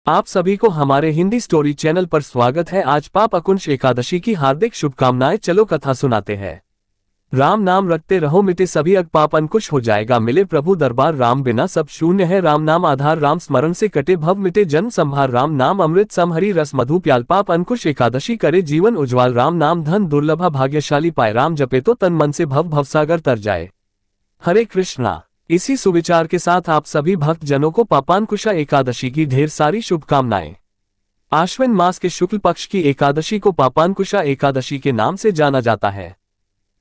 आप सभी को हमारे हिंदी स्टोरी चैनल पर स्वागत है। आज पाप अंकुश एकादशी की हार्दिक शुभकामनाएं। चलो कथा सुनाते हैं। राम नाम रखते रहो, मिटे सभी अग पाप अंकुश हो जाएगा। मिले प्रभु दरबार, राम बिना सब शून्य है। राम नाम आधार, राम स्मरण से कटे भव, मिटे जन्म संभार। राम नाम अमृत सम, हरि रस मधु प्याल। पाप अंकुश एकादशी करे जीवन उज्ज्वल। राम नाम धन दुर्लभा, भाग्यशाली पाए। राम जपे तो तन मन से भव भवसागर तर जाए। हरे कृष्णा। इसी सुविचार के साथ आप सभी भक्त जनों को पापांकुशा एकादशी की ढेर सारी शुभकामनाएं। आश्विन मास के शुक्ल पक्ष की एकादशी को पापांकुशा एकादशी के नाम से जाना जाता है।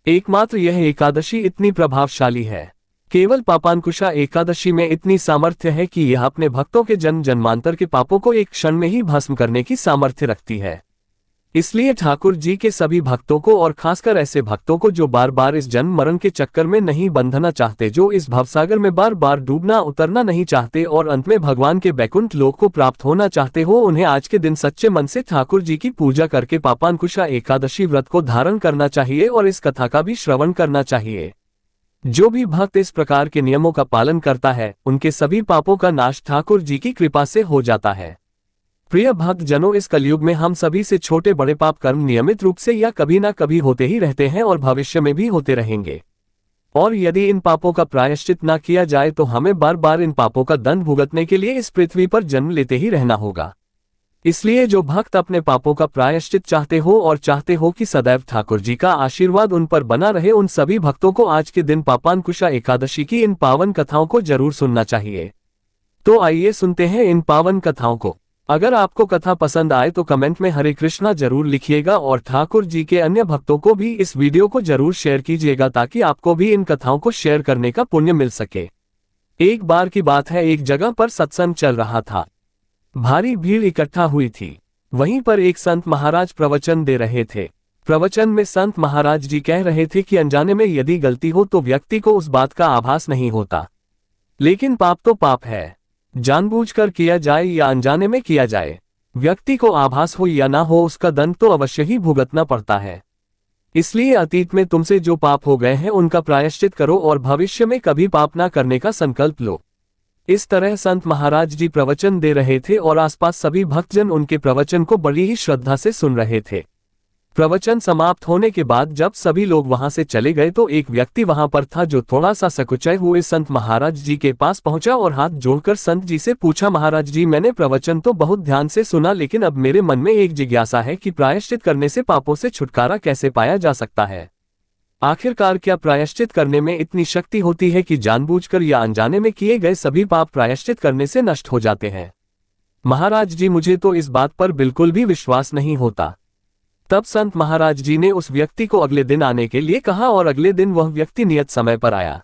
एकमात्र यह एकादशी इतनी प्रभावशाली है। केवल पापांकुशा एकादशी में इतनी सामर्थ्य है कि यह अपने भक्तों के जन्म जन्मांतर के पापों को एक क्षण में ही भस्म करने की सामर्थ्य रखती है। इसलिए ठाकुर जी के सभी भक्तों को, और खासकर ऐसे भक्तों को जो बार बार इस जन्म मरण के चक्कर में नहीं बंधना चाहते, जो इस भवसागर में बार बार डूबना उतरना नहीं चाहते और अंत में भगवान के बैकुंठ लोक को प्राप्त होना चाहते हो, उन्हें आज के दिन सच्चे मन से ठाकुर जी की पूजा करके पापांकुशा एकादशी व्रत को धारण करना चाहिए और इस कथा का भी श्रवण करना चाहिए। जो भी भक्त इस प्रकार के नियमों का पालन करता है, उनके सभी पापों का नाश ठाकुर जी की कृपा से हो जाता है। प्रिय भक्त जनों, इस कलयुग में हम सभी से छोटे बड़े पाप कर्म नियमित रूप से या कभी ना कभी होते ही रहते हैं और भविष्य में भी होते रहेंगे। और यदि इन पापों का प्रायश्चित ना किया जाए तो हमें बार बार इन पापों का दंड भुगतने के लिए इस पृथ्वी पर जन्म लेते ही रहना होगा। इसलिए जो भक्त अपने पापों का प्रायश्चित चाहते हो और चाहते हो कि सदैव ठाकुर जी का आशीर्वाद उन पर बना रहे, उन सभी भक्तों को आज के दिन पापांकुशा एकादशी की इन पावन कथाओं को जरूर सुनना चाहिए। तो आइए सुनते हैं इन पावन कथाओं को। अगर आपको कथा पसंद आए तो कमेंट में हरे कृष्णा जरूर लिखिएगा और ठाकुर जी के अन्य भक्तों को भी इस वीडियो को जरूर शेयर कीजिएगा, ताकि आपको भी इन कथाओं को शेयर करने का पुण्य मिल सके। एक बार की बात है, एक जगह पर सत्संग चल रहा था। भारी भीड़ इकट्ठा हुई थी। वहीं पर एक संत महाराज प्रवचन दे रहे थे। प्रवचन में संत महाराज जी कह रहे थे कि अनजाने में यदि गलती हो तो व्यक्ति को उस बात का आभास नहीं होता, लेकिन पाप तो पाप है। जानबूझकर किया जाए या अनजाने में किया जाए, व्यक्ति को आभास हो या ना हो, उसका दंड तो अवश्य ही भुगतना पड़ता है। इसलिए अतीत में तुमसे जो पाप हो गए हैं उनका प्रायश्चित करो और भविष्य में कभी पाप ना करने का संकल्प लो। इस तरह संत महाराज जी प्रवचन दे रहे थे और आसपास सभी भक्तजन उनके प्रवचन को बड़ी ही श्रद्धा से सुन रहे थे। प्रवचन समाप्त होने के बाद जब सभी लोग वहां से चले गए तो एक व्यक्ति वहां पर था जो थोड़ा सा सकुचाए हुए संत महाराज जी के पास पहुंचा और हाथ जोड़कर संत जी से पूछा, महाराज जी, मैंने प्रवचन तो बहुत ध्यान से सुना, लेकिन अब मेरे मन में एक जिज्ञासा है कि प्रायश्चित करने से पापों से छुटकारा कैसे पाया जा सकता है। आखिरकार क्या प्रायश्चित करने में इतनी शक्ति होती है कि जानबूझकर या अनजाने में किए गए सभी पाप प्रायश्चित करने से नष्ट हो जाते हैं? महाराज जी, मुझे तो इस बात पर बिल्कुल भी विश्वास नहीं होता। तब संत महाराज जी ने उस व्यक्ति को अगले दिन आने के लिए कहा और अगले दिन वह व्यक्ति नियत समय पर आया।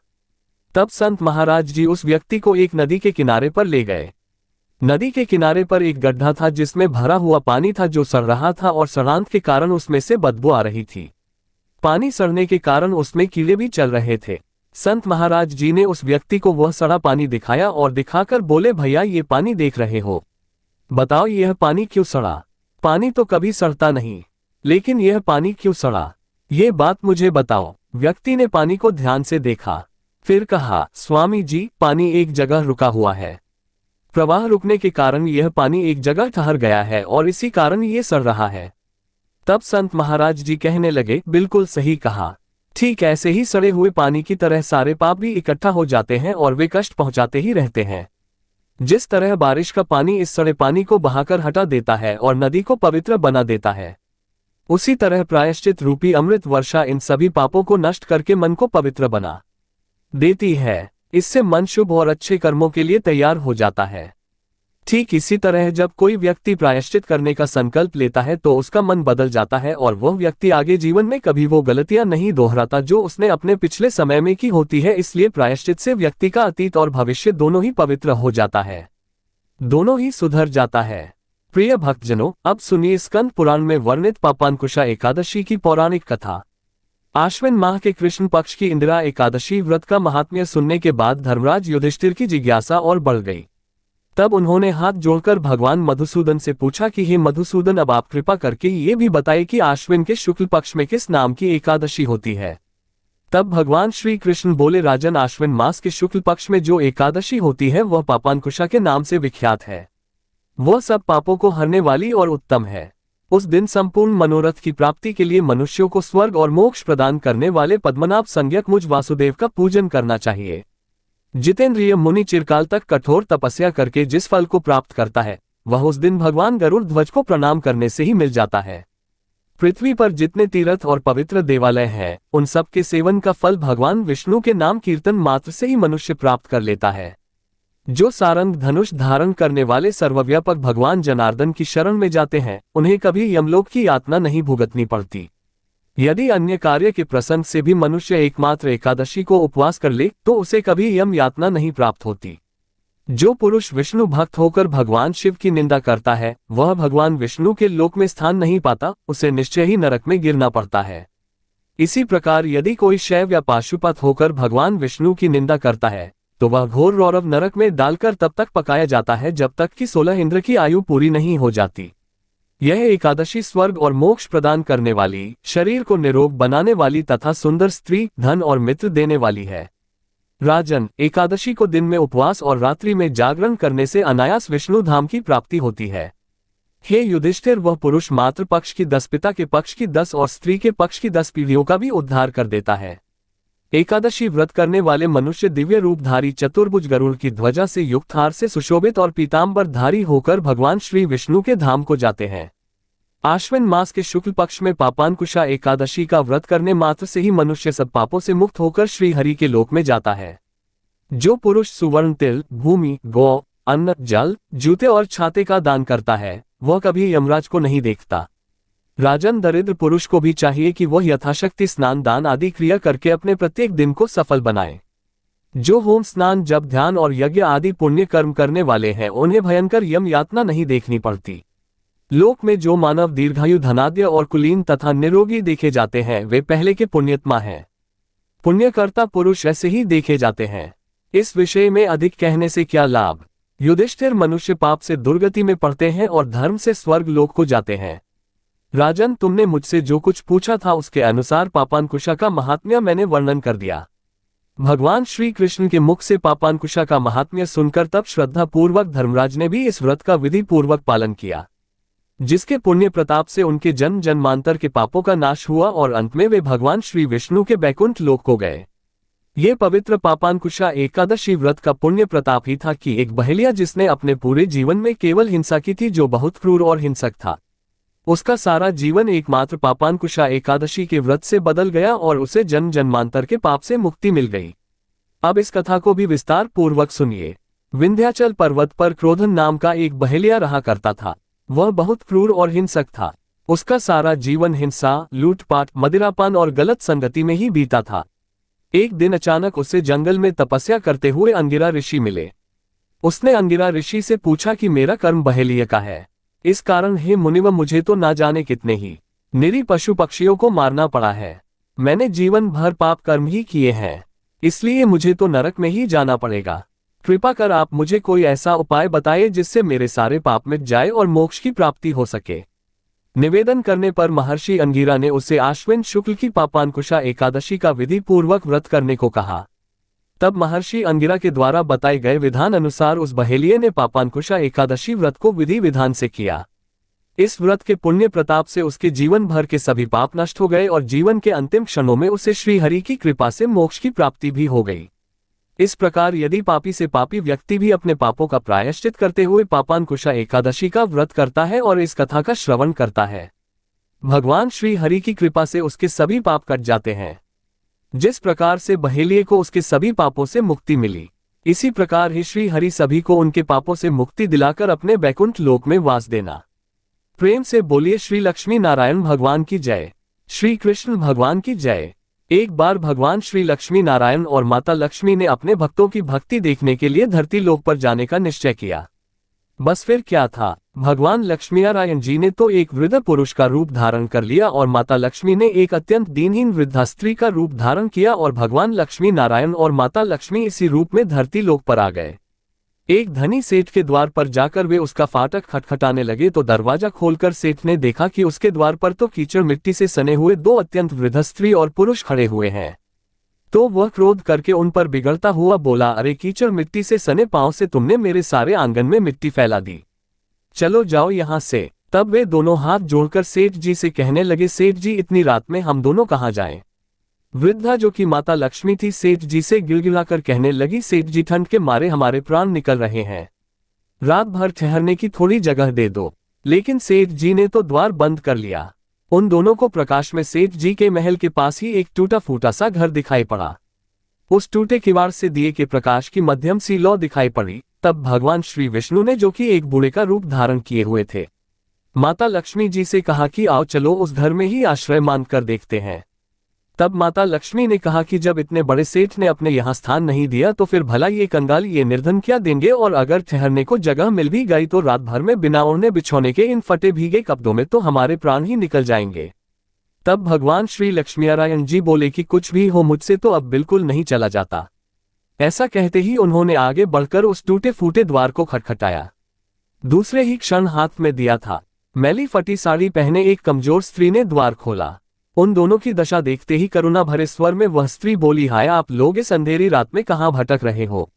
तब संत महाराज जी उस व्यक्ति को एक नदी के किनारे पर ले गए। नदी के किनारे पर एक गड्ढा था जिसमें भरा हुआ पानी था जो सड़ रहा था और सड़ांत के कारण उसमें से बदबू आ रही थी। पानी सड़ने के कारण उसमें कीड़े भी चल रहे थे। संत महाराज जी ने उस व्यक्ति को वह सड़ा पानी दिखाया और दिखाकर बोले, भैया, ये पानी देख रहे हो, बताओ यह पानी क्यों सड़ा? पानी तो कभी सड़ता नहीं, लेकिन यह पानी क्यों सड़ा? ये बात मुझे बताओ। व्यक्ति ने पानी को ध्यान से देखा, फिर कहा, स्वामी जी, पानी एक जगह रुका हुआ है। प्रवाह रुकने के कारण यह पानी एक जगह ठहर गया है और इसी कारण ये सड़ रहा है। तब संत महाराज जी कहने लगे, बिल्कुल सही कहा। ठीक ऐसे ही सड़े हुए पानी की तरह सारे पाप भी इकट्ठा हो जाते हैं और वे कष्ट पहुंचाते ही रहते हैं। जिस तरह बारिश का पानी इस सड़े पानी को बहाकर हटा देता है और नदी को पवित्र बना देता है, उसी तरह प्रायश्चित रूपी अमृत वर्षा इन सभी पापों को नष्ट करके मन को पवित्र बना देती है। इससे मन शुभ और अच्छे कर्मों के लिए तैयार हो जाता है। ठीक इसी तरह जब कोई व्यक्ति प्रायश्चित करने का संकल्प लेता है तो उसका मन बदल जाता है और वह व्यक्ति आगे जीवन में कभी वो गलतियां नहीं दोहराता जो उसने अपने पिछले समय में की होती है। इसलिए प्रायश्चित से व्यक्ति का अतीत और भविष्य दोनों ही पवित्र हो जाता है, दोनों ही सुधर जाता है। प्रिय भक्तजनों, अब सुनिए स्कंद पुराण में वर्णित पापांकुशा एकादशी की पौराणिक कथा। आश्विन माह के कृष्ण पक्ष की इंदिरा एकादशी व्रत का महात्म्य सुनने के बाद धर्मराज युधिष्ठिर की जिज्ञासा और बढ़ गई। तब उन्होंने हाथ जोड़कर भगवान मधुसूदन से पूछा कि हे मधुसूदन, अब आप कृपा करके ये भी बताइए कि आश्विन के शुक्ल पक्ष में किस नाम की एकादशी होती है। तब भगवान श्री कृष्ण बोले, राजन, आश्विन मास के शुक्ल पक्ष में जो एकादशी होती है वह पापांकुशा के नाम से विख्यात है। वह सब पापों को हरने वाली और उत्तम है। उस दिन संपूर्ण मनोरथ की प्राप्ति के लिए मनुष्यों को स्वर्ग और मोक्ष प्रदान करने वाले पद्मनाभ संज्ञक मुझ वासुदेव का पूजन करना चाहिए। जितेंद्रिय मुनि चिरकाल तक कठोर तपस्या करके जिस फल को प्राप्त करता है, वह उस दिन भगवान गरुड़ ध्वज को प्रणाम करने से ही मिल जाता है। पृथ्वी पर जितने तीर्थ और पवित्र देवालय हैं, उन सब के सेवन का फल भगवान विष्णु के नाम कीर्तन मात्र से ही मनुष्य प्राप्त कर लेता है। जो सारंग धनुष धारण करने वाले सर्वव्यापक भगवान जनार्दन की शरण में जाते हैं, उन्हें कभी यमलोक की यातना नहीं भुगतनी पड़ती। यदि अन्य कार्य के प्रसंग से भी मनुष्य एकमात्र एकादशी को उपवास कर ले, तो उसे कभी यम यातना नहीं प्राप्त होती। जो पुरुष विष्णु भक्त होकर भगवान शिव की निंदा करता है, वह भगवान विष्णु के लोक में स्थान नहीं पाता, उसे निश्चय ही नरक में गिरना पड़ता है। इसी प्रकार यदि कोई शैव या पाशुपत होकर भगवान विष्णु की निंदा करता है, तो वह घोर रौरव नरक में डालकर तब तक पकाया जाता है जब तक कि 16 इंद्र की आयु पूरी नहीं हो जाती। यह एकादशी स्वर्ग और मोक्ष प्रदान करने वाली, शरीर को निरोग बनाने वाली तथा सुंदर स्त्री, धन और मित्र देने वाली है। राजन, एकादशी को दिन में उपवास और रात्रि में जागरण करने से अनायास विष्णु धाम की प्राप्ति होती है। हे युधिष्ठिर, वह पुरुष मातृ पक्ष की 10, पिता के पक्ष की 10 और स्त्री के पक्ष की 10 पीढ़ियों का भी उद्धार कर देता है। एकादशी व्रत करने वाले मनुष्य दिव्य रूपधारी चतुर्भुज गरुड़ की ध्वजा से युक्त हार से सुशोभित और पीतांबरधारी होकर भगवान श्री विष्णु के धाम को जाते हैं। आश्विन मास के शुक्ल पक्ष में पापांकुशा एकादशी का व्रत करने मात्र से ही मनुष्य सब पापों से मुक्त होकर श्री हरि के लोक में जाता है। जो पुरुष सुवर्ण तिल, भूमि, गौ, अन्न, जल, जूते और छाते का दान करता है, वह कभी यमराज को नहीं देखता। राजन, दरिद्र पुरुष को भी चाहिए कि वह यथाशक्ति स्नान, दान आदि क्रिया करके अपने प्रत्येक दिन को सफल बनाए। जो होम, स्नान, जप, ध्यान और यज्ञ आदि पुण्य कर्म करने वाले हैं, उन्हें भयंकर यम यातना नहीं देखनी पड़ती। लोक में जो मानव दीर्घायु, धनाढ्य और कुलीन तथा निरोगी देखे जाते हैं, वे पहले के पुण्यात्मा हैं। पुण्यकर्ता पुरुष ऐसे ही देखे जाते हैं। इस विषय में अधिक कहने से क्या लाभ। युधिष्ठिर, मनुष्य पाप से दुर्गति में पड़ते हैं और धर्म से स्वर्ग लोक को जाते हैं। राजन, तुमने मुझसे जो कुछ पूछा था उसके अनुसार पापांकुशा का महात्म्य मैंने वर्णन कर दिया। भगवान श्री कृष्ण के मुख से पापांकुशा का महात्म्य सुनकर तब श्रद्धा पूर्वक धर्मराज ने भी इस व्रत का विधि पूर्वक पालन किया, जिसके पुण्य प्रताप से उनके जन्म जन्मांतर के पापों का नाश हुआ और अंत में वे भगवान श्री विष्णु के बैकुंठ लोक को गए। ये पवित्र पापांकुशा एकादशी व्रत का पुण्य प्रताप ही था कि एक बहेलिया जिसने अपने पूरे जीवन में केवल हिंसा की थी, जो बहुत क्रूर और हिंसक था, उसका सारा जीवन एकमात्र पापांकुशा एकादशी के व्रत से बदल गया और उसे जन्म जन्मांतर के पाप से मुक्ति मिल गई। अब इस कथा को भी विस्तार पूर्वक सुनिए। विंध्याचल पर्वत पर क्रोधन नाम का एक बहेलिया रहा करता था। वह बहुत क्रूर और हिंसक था। उसका सारा जीवन हिंसा, लूटपाट, मदिरापान और गलत संगति में ही बीता था। एक दिन अचानक उसे जंगल में तपस्या करते हुए अंगिरा ऋषि मिले। उसने अंगिरा ऋषि से पूछा कि मेरा कर्म बहेलिया का है, इस कारण हे मुनिव, मुझे तो ना जाने कितने ही निरीह पशु पक्षियों को मारना पड़ा है। मैंने जीवन भर पाप कर्म ही किए हैं, इसलिए मुझे तो नरक में ही जाना पड़ेगा। कृपा कर आप मुझे कोई ऐसा उपाय बताइए जिससे मेरे सारे पाप मिट जाए और मोक्ष की प्राप्ति हो सके। निवेदन करने पर महर्षि अंगिरा ने उसे आश्विन शुक्ल की पापांकुशा एकादशी का विधि पूर्वक व्रत करने को कहा। तब महर्षि अंगिरा के द्वारा बताए गए विधान अनुसार उस बहेलिये ने पापांकुशा एकादशी व्रत को विधि विधान से किया। इस व्रत के पुण्य प्रताप से उसके जीवन भर के सभी पाप नष्ट हो गए और जीवन के अंतिम क्षणों में उसे श्री हरि की कृपा से मोक्ष की प्राप्ति भी हो गई। इस प्रकार यदि पापी से पापी व्यक्ति भी अपने पापों का प्रायश्चित करते हुए पापांकुशा एकादशी का व्रत करता है और इस कथा का श्रवण करता है, भगवान श्री हरि की कृपा से उसके सभी पाप कट जाते हैं। जिस प्रकार से बहेलिये को उसके सभी पापों से मुक्ति मिली, इसी प्रकार ही श्री हरि सभी को उनके पापों से मुक्ति दिलाकर अपने बैकुंठ लोक में वास देना। प्रेम से बोलिए श्री लक्ष्मी नारायण भगवान की जय, श्री कृष्ण भगवान की जय। एक बार भगवान श्री लक्ष्मी नारायण और माता लक्ष्मी ने अपने भक्तों की भक्ति देखने के लिए धरती लोक पर जाने का निश्चय किया। बस फिर क्या था, भगवान लक्ष्मीनारायण जी ने तो एक वृद्ध पुरुष का रूप धारण कर लिया और माता लक्ष्मी ने एक अत्यंत दीनहीन वृद्धा स्त्री का रूप धारण किया और भगवान लक्ष्मी नारायण और माता लक्ष्मी इसी रूप में धरती लोक पर आ गए। एक धनी सेठ के द्वार पर जाकर वे उसका फाटक खटखटाने लगे तो दरवाजा खोलकर सेठ ने देखा कि उसके द्वार पर तो कीचड़ मिट्टी से सने हुए दो अत्यंत वृद्ध स्त्री और पुरुष खड़े हुए हैं। तो वह क्रोध करके उन पर बिगड़ता हुआ बोला, अरे कीचड़ मिट्टी से सने पांव से तुमने मेरे सारे आंगन में मिट्टी फैला दी। चलो जाओ यहाँ से। तब वे दोनों हाथ जोड़कर सेठ जी से कहने लगे, सेठ जी इतनी रात में हम दोनों कहाँ जाएं? वृद्धा जो कि माता लक्ष्मी थी सेठ जी से गिड़गिड़ाकर कहने लगी, सेठ जी ठंड के मारे हमारे प्राण निकल रहे हैं, रात भर ठहरने की थोड़ी जगह दे दो। लेकिन सेठ जी ने तो द्वार बंद कर लिया। उन दोनों को प्रकाश में सेठ जी के महल के पास ही एक टूटा फूटा सा घर दिखाई पड़ा। उस टूटे किवाड़ से दिए के प्रकाश की मध्यम सी लौ दिखाई पड़ी। तब भगवान श्री विष्णु ने, जो कि एक बूढ़े का रूप धारण किए हुए थे, माता लक्ष्मी जी से कहा कि आओ चलो उस घर में ही आश्रय मानकर देखते हैं। तब माता लक्ष्मी ने कहा कि जब इतने बड़े सेठ ने अपने यहाँ स्थान नहीं दिया तो फिर भला ये कंगाल ये निर्धन क्या देंगे, और अगर ठहरने को जगह मिल भी गई तो रात भर में बिना ओढ़ने बिछोने के इन फटे भीगे कपड़ों में तो हमारे प्राण ही निकल जाएंगे। तब भगवान श्री लक्ष्मीनारायण जी बोले कि कुछ भी हो मुझसे तो अब बिल्कुल नहीं चला जाता। ऐसा कहते ही उन्होंने आगे बढ़कर उस टूटे फूटे द्वार को खटखटाया। दूसरे ही क्षण हाथ में दिया था मैली फटी साड़ी पहने एक कमजोर स्त्री ने द्वार खोला। उन दोनों की दशा देखते ही करुणा भरे स्वर में वह स्त्री बोली, हाय आप लोग इस अंधेरी रात में कहाँ भटक रहे हो?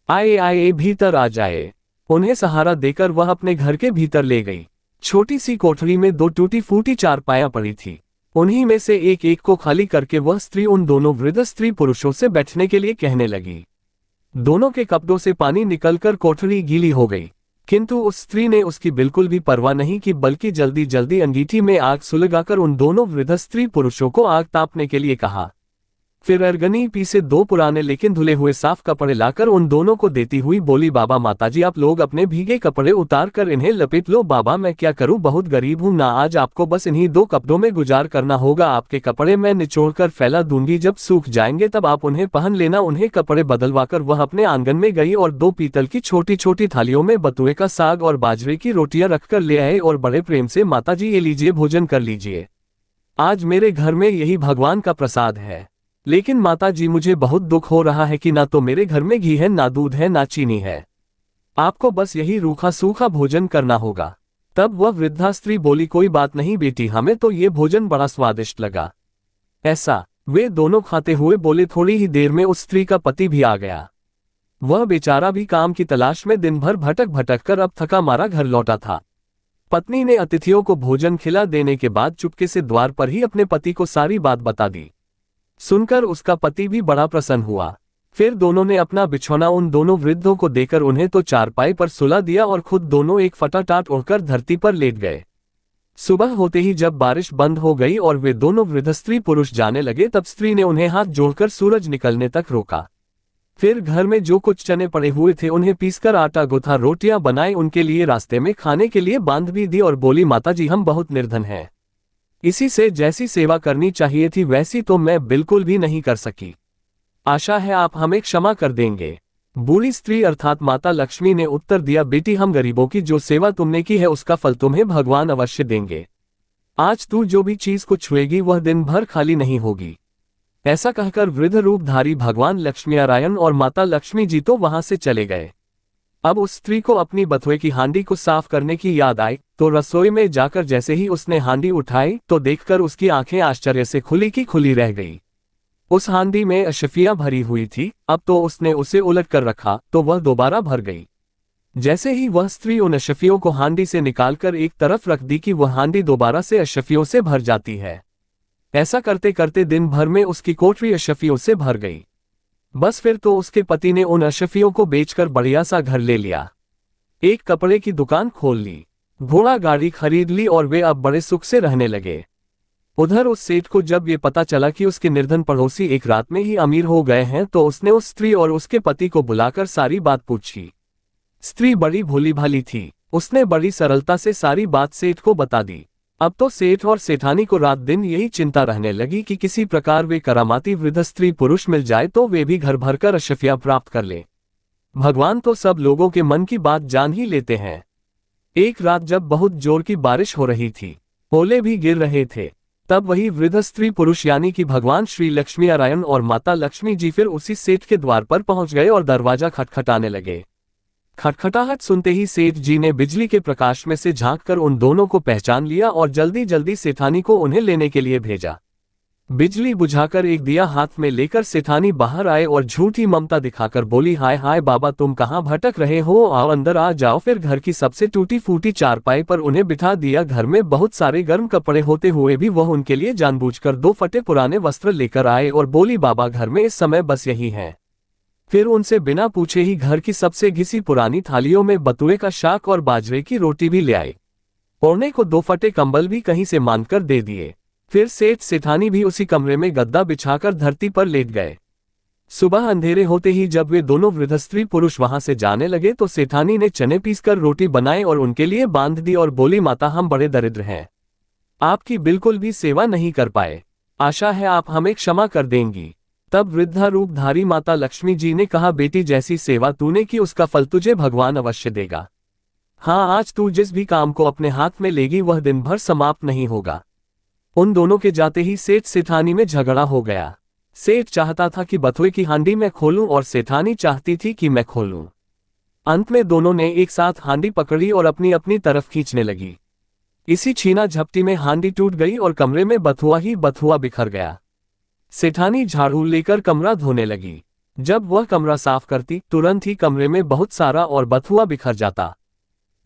आए आए भीतर आ जाए। उन्हें सहारा देकर वह अपने घर के भीतर ले गई। छोटी सी कोठरी में दो टूटी फूटी चारपायां पड़ी थी। उन्हीं में से एक एक को खाली करके वह स्त्री उन दोनों वृद्ध स्त्री पुरुषों से बैठने के लिए कहने लगी। दोनों के कपड़ों से पानी निकलकर कोठरी गीली हो गई, किंतु उस स्त्री ने उसकी बिल्कुल भी परवाह नहीं की, बल्कि जल्दी जल्दी अंगीठी में आग सुलगाकर उन दोनों वृद्ध स्त्री पुरुषों को आग तापने के लिए कहा। फिर अर्गनी पी से दो पुराने लेकिन धुले हुए साफ कपड़े लाकर उन दोनों को देती हुई बोली, बाबा माताजी आप लोग अपने भीगे कपड़े उतार कर इन्हें लपेट लो। बाबा मैं क्या करूं, बहुत गरीब हूं ना, आज आपको बस इन्हीं दो कपड़ों में गुजार करना होगा। आपके कपड़े मैं निचोड़कर फैला दूंगी, जब सूख जाएंगे तब आप उन्हें पहन लेना। उन्हें कपड़े बदलवाकर वह अपने आंगन में गई और दो पीतल की छोटी छोटी थालियों में बतुए का साग और बाजरे की रोटियां रखकर ले आए और बड़े प्रेम से, माताजी ये लीजिए भोजन कर लीजिए, आज मेरे घर में यही भगवान का प्रसाद है। लेकिन माताजी मुझे बहुत दुख हो रहा है कि ना तो मेरे घर में घी है, ना दूध है, ना चीनी है, आपको बस यही रूखा सूखा भोजन करना होगा। तब वह वृद्धा स्त्री बोली, कोई बात नहीं बेटी, हमें तो ये भोजन बड़ा स्वादिष्ट लगा। ऐसा वे दोनों खाते हुए बोले। थोड़ी ही देर में उस स्त्री का पति भी आ गया। वह बेचारा भी काम की तलाश में दिन भर भटक भटक कर अब थका मारा घर लौटा था। पत्नी ने अतिथियों को भोजन खिला देने के बाद चुपके से द्वार पर ही अपने पति को सारी बात बता दी। सुनकर उसका पति भी बड़ा प्रसन्न हुआ। फिर दोनों ने अपना बिछौना उन दोनों वृद्धों को देकर उन्हें तो चारपाई पर सुला दिया और खुद दोनों एक फटा टाट ओढ़कर धरती पर लेट गए। सुबह होते ही जब बारिश बंद हो गई और वे दोनों वृद्ध स्त्री पुरुष जाने लगे, तब स्त्री ने उन्हें हाथ जोड़कर सूरज निकलने तक रोका। फिर घर में जो कुछ चने पड़े हुए थे उन्हें पीसकर आटा गुथा रोटियां बनाई, उनके लिए रास्ते में खाने के लिए बांध भी दी और बोली, माताजी हम बहुत निर्धन हैं, इसी से जैसी सेवा करनी चाहिए थी वैसी तो मैं बिल्कुल भी नहीं कर सकी, आशा है आप हमें क्षमा कर देंगे। बूढ़ी स्त्री अर्थात माता लक्ष्मी ने उत्तर दिया, बेटी हम गरीबों की जो सेवा तुमने की है उसका फल तुम्हें भगवान अवश्य देंगे। आज तू जो भी चीज को छुएगी वह दिन भर खाली नहीं होगी। ऐसा कहकर वृद्ध रूपधारी भगवान लक्ष्मीनारायण और माता लक्ष्मी जी तो वहां से चले गए। अब उस स्त्री को अपनी बथुए की हांडी को साफ करने की याद आई, तो रसोई में जाकर जैसे ही उसने हांडी उठाई तो देखकर उसकी आंखें आश्चर्य से खुली की खुली रह गई। उस हांडी में अशफियां भरी हुई थी। अब तो उसने उसे उलट कर रखा तो वह दोबारा भर गई। जैसे ही वह स्त्री उन अशफियों को हांडी से निकालकर एक तरफ रख दी कि वह हांडी दोबारा से अशफियों से भर जाती है। ऐसा करते करते दिन भर में उसकी कोठरी अशफियों से भर गई। बस फिर तो उसके पति ने उन अशफियों को बेचकर बढ़िया सा घर ले लिया, एक कपड़े की दुकान खोल ली, घोड़ा गाड़ी खरीद ली और वे अब बड़े सुख से रहने लगे। उधर उस सेठ को जब ये पता चला कि उसके निर्धन पड़ोसी एक रात में ही अमीर हो गए हैं तो उसने उस स्त्री और उसके पति को बुलाकर सारी बात पूछी। स्त्री बड़ी भोली भाली थी, उसने बड़ी सरलता से सारी बात सेठ को बता दी। अब तो सेठ और सेठानी को रात दिन यही चिंता रहने लगी कि किसी प्रकार वे करामाती वृद्ध स्त्री पुरुष मिल जाए तो वे भी घर भरकर अशफियां प्राप्त कर ले। भगवान तो सब लोगों के मन की बात जान ही लेते हैं। एक रात जब बहुत जोर की बारिश हो रही थी, ओले भी गिर रहे थे, तब वही वृद्ध स्त्री पुरुष यानी कि भगवान श्री लक्ष्मीनारायण और माता लक्ष्मी जी फिर उसी सेठ के द्वार पर पहुंच गए और दरवाजा खटखटाने लगे। खटखटाहट सुनते ही सेठ जी ने बिजली के प्रकाश में से झांककर उन दोनों को पहचान लिया और जल्दी जल्दी सेठानी को उन्हें लेने के लिए भेजा। बिजली बुझाकर एक दिया हाथ में लेकर सेठानी बाहर आए और झूठी ममता दिखाकर बोली, हाय हाय बाबा, तुम कहाँ भटक रहे हो, आओ अंदर आ जाओ। फिर घर की सबसे टूटी फूटी चारपाई पर उन्हें बिठा दिया। घर में बहुत सारे गर्म कपड़े होते हुए भी वह उनके लिए जानबूझकर 2 फटे पुराने वस्त्र लेकर आए और बोली, बाबा घर में इस समय बस यही है। फिर उनसे बिना पूछे ही घर की सबसे घिसी पुरानी थालियों में बतुए का शाक और बाजरे की रोटी भी ले आए। ओढ़ने को 2 फटे कंबल भी कहीं से मांगकर दे दिए। फिर सेठ सेठानी भी उसी कमरे में गद्दा बिछाकर धरती पर लेट गए। सुबह अंधेरे होते ही जब वे दोनों वृद्ध स्त्री पुरुष वहां से जाने लगे तो सेठानी ने चने पीसकर रोटी बनाई और उनके लिए बांध दी और बोली, माता हम बड़े दरिद्र हैं, आपकी बिल्कुल भी सेवा नहीं कर पाए, आशा है आप हमें क्षमा कर देंगी। तब वृद्धा रूपधारी माता लक्ष्मी जी ने कहा, बेटी जैसी सेवा तूने की उसका फल तुझे भगवान अवश्य देगा। हाँ, आज तू जिस भी काम को अपने हाथ में लेगी वह दिन भर समाप्त नहीं होगा। उन दोनों के जाते ही सेठ सेठानी में झगड़ा हो गया। सेठ चाहता था कि बथुए की हांडी मैं खोलूं और सेठानी चाहती थी कि मैं खोलूं। अंत में दोनों ने एक साथ हांडी पकड़ी और अपनी अपनी तरफ खींचने लगी। इसी छीना झपटी में हांडी टूट गई और कमरे में बथुआ ही बथुआ बिखर गया। सेठानी झाड़ू लेकर कमरा धोने लगी। जब वह कमरा साफ करती तुरंत ही कमरे में बहुत सारा और बथुआ बिखर जाता।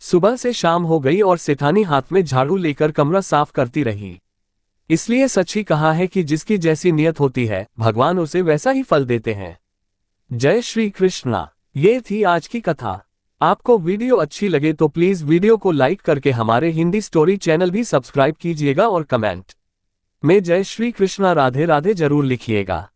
सुबह से शाम हो गई और सेठानी हाथ में झाड़ू लेकर कमरा साफ करती रही। इसलिए सच ही कहा है कि जिसकी जैसी नियत होती है भगवान उसे वैसा ही फल देते हैं। जय श्री कृष्णा। ये थी आज की कथा। आपको वीडियो अच्छी लगे तो प्लीज वीडियो को लाइक करके हमारे हिंदी स्टोरी चैनल भी सब्सक्राइब कीजिएगा और कमेंट में जय श्री कृष्णा राधे राधे जरूर लिखिएगा।